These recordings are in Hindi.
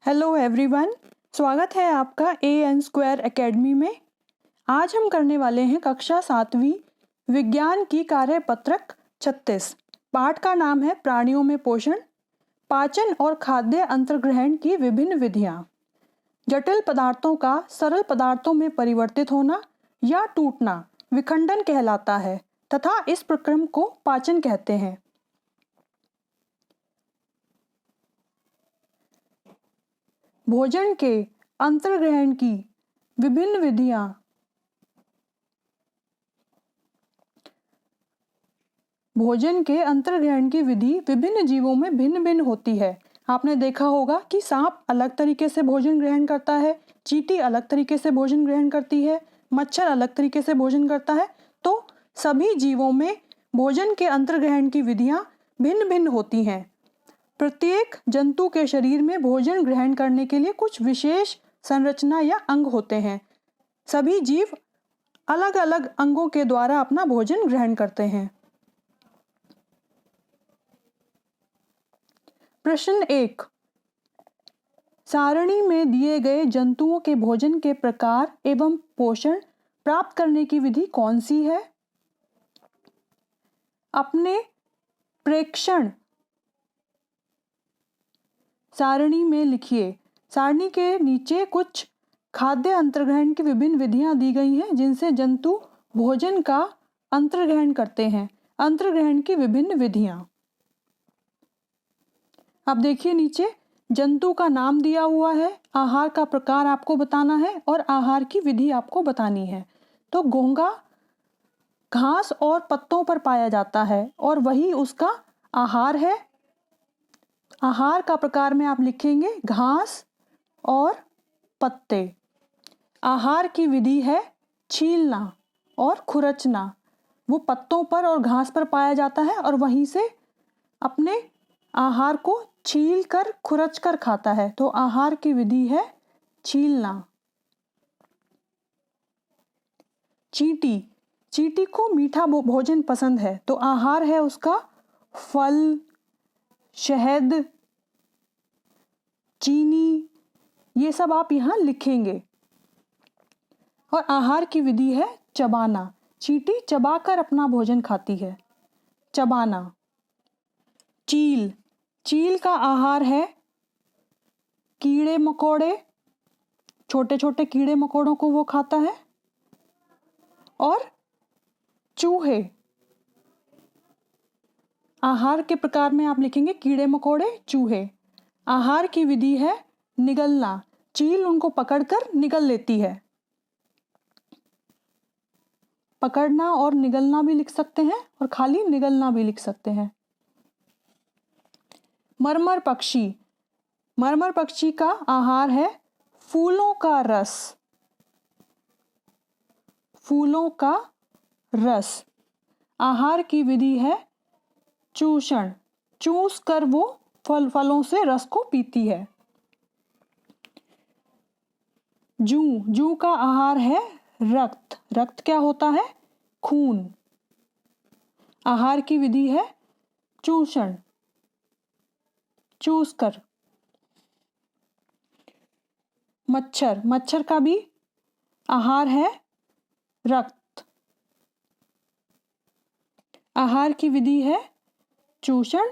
हेलो एवरीवन, स्वागत है आपका AN² एकेडमी में। आज हम करने वाले हैं कक्षा 7वीं विज्ञान की कार्यपत्रक 36। पाठ का नाम है प्राणियों में पोषण, पाचन और खाद्य अंतर्ग्रहण की विभिन्न विधियां। जटिल पदार्थों का सरल पदार्थों में परिवर्तित होना या टूटना विखंडन कहलाता है तथा इस प्रक्रम को पाचन कहते हैं। भोजन के अंतर्ग्रहण की विभिन्न विधियां भोजन के अंतर्ग्रहण की विधि विभिन्न जीवों में भिन्न भिन्न होती है। आपने देखा होगा कि सांप अलग तरीके से भोजन ग्रहण करता है, चींटी अलग तरीके से भोजन ग्रहण करती है, मच्छर अलग तरीके से भोजन करता है। तो सभी जीवों में भोजन के अंतर्ग्रहण की विधियां भिन्न भिन्न होती हैं। प्रत्येक जंतु के शरीर में भोजन ग्रहण करने के लिए कुछ विशेष संरचना या अंग होते हैं। सभी जीव अलग अलग अंगों के द्वारा अपना भोजन ग्रहण करते हैं। प्रश्न 1, सारणी में दिए गए जंतुओं के भोजन के प्रकार एवं पोषण प्राप्त करने की विधि कौन सी है? अपने प्रेक्षण सारणी में लिखिए। सारणी के नीचे कुछ खाद्य अंतर्ग्रहण की विभिन्न विधियां दी गई हैं जिनसे जंतु भोजन का अंतर्ग्रहण करते हैं। अंतर्ग्रहण की विभिन्न विधियां। अब देखिए नीचे जंतु का नाम दिया हुआ है, आहार का प्रकार आपको बताना है और आहार की विधि आपको बतानी है। तो घोंघा घास और पत्तों पर पाया जाता है और वही उसका आहार है। आहार का प्रकार में आप लिखेंगे घास और पत्ते। आहार की विधि है छीलना और खुरचना। वो पत्तों पर और घास पर पाया जाता है और वहीं से अपने आहार को छील कर खुरच कर खाता है। तो आहार की विधि है छीलना। चींटी को मीठा भोजन पसंद है, तो आहार है उसका फल, शहद, चीनी, ये सब आप यहाँ लिखेंगे। और आहार की विधि है चबाना। चींटी चबाकर अपना भोजन खाती है। चबाना। चील का आहार है कीड़े मकोड़े, छोटे छोटे कीड़े मकोड़ों को वो खाता है। और चूहे, आहार के प्रकार में आप लिखेंगे कीड़े मकोड़े, चूहे। आहार की विधि है निगलना। चील उनको पकड़कर निगल लेती है। पकड़ना और निगलना भी लिख सकते हैं और खाली निगलना भी लिख सकते हैं। मरमर पक्षी का आहार है फूलों का रस। फूलों का रस। आहार की विधि है चूषण। चूस कर वो फलों से रस को पीती है। जूं का आहार है रक्त। रक्त क्या होता है? खून। आहार की विधि है चूषण, चूस कर। मच्छर का भी आहार है रक्त। आहार की विधि है चूषण।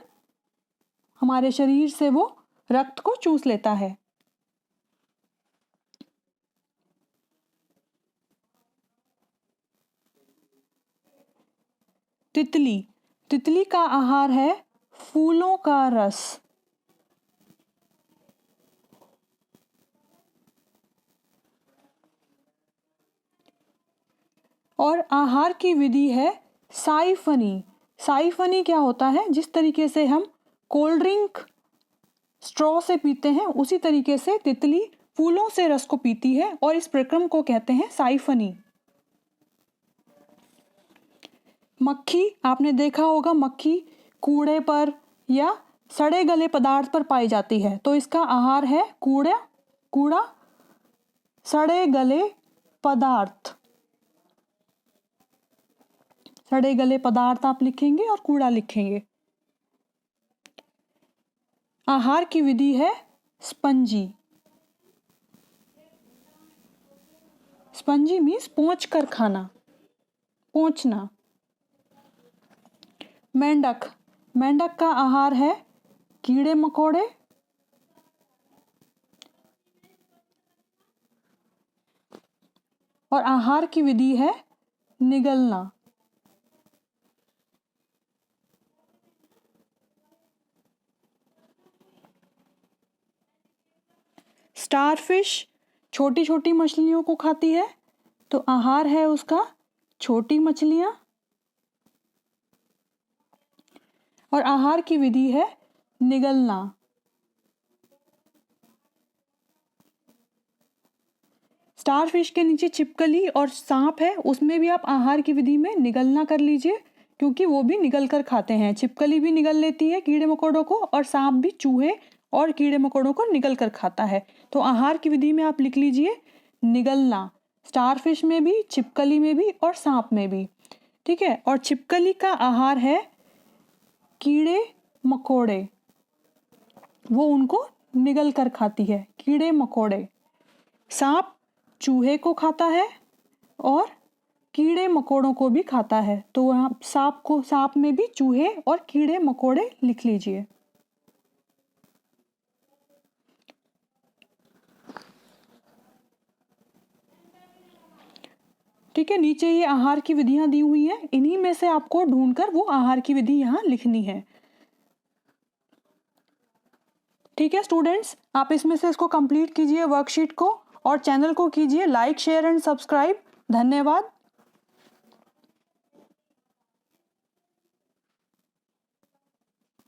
हमारे शरीर से वो रक्त को चूस लेता है। तितली का आहार है फूलों का रस। और आहार की विधि है साइफनी। साइफनी क्या होता है? जिस तरीके से हम कोल्ड ड्रिंक स्ट्रॉ से पीते हैं, उसी तरीके से तितली फूलों से रस को पीती है और इस प्रक्रम को कहते हैं साइफनी। मक्खी, आपने देखा होगा मक्खी कूड़े पर या सड़े गले पदार्थ पर पाई जाती है, तो इसका आहार है कूड़ा, सड़े गले पदार्थ। सड़े गले पदार्थ आप लिखेंगे और कूड़ा लिखेंगे। आहार की विधि है स्पंजी। स्पंजी मीन्स पोंछ कर खाना, पोंछना। मेंढक, मेंढक का आहार है कीड़े मकोड़े और आहार की विधि है निगलना। स्टारफिश छोटी छोटी मछलियों को खाती है, तो आहार है उसका छोटी मछलियां और आहार की विधि है निगलना। स्टारफिश के नीचे छिपकली और सांप है, उसमें भी आप आहार की विधि में निगलना कर लीजिए, क्योंकि वो भी निगल कर खाते हैं। छिपकली भी निगल लेती है कीड़े मकोड़ों को और सांप भी चूहे और कीड़े मकोड़ों को निगल कर खाता है। तो आहार की विधि में आप लिख लीजिए निगलना, स्टारफिश में भी, छिपकली में भी और सांप में भी। ठीक है। और छिपकली का आहार है कीड़े मकोड़े, वो उनको निगल कर खाती है, कीड़े मकोड़े। सांप चूहे को खाता है और कीड़े मकोड़ों को भी खाता है, तो वहाँ सांप में भी चूहे और कीड़े मकोड़े लिख लीजिए। ठीक है। नीचे ये आहार की विधियां दी हुई हैं, इन्हीं में से आपको ढूंढकर वो आहार की विधि यहाँ लिखनी है। ठीक है स्टूडेंट्स, आप इसमें से इसको कंप्लीट कीजिए वर्कशीट को और चैनल को कीजिए लाइक, शेयर एंड सब्सक्राइब। धन्यवाद।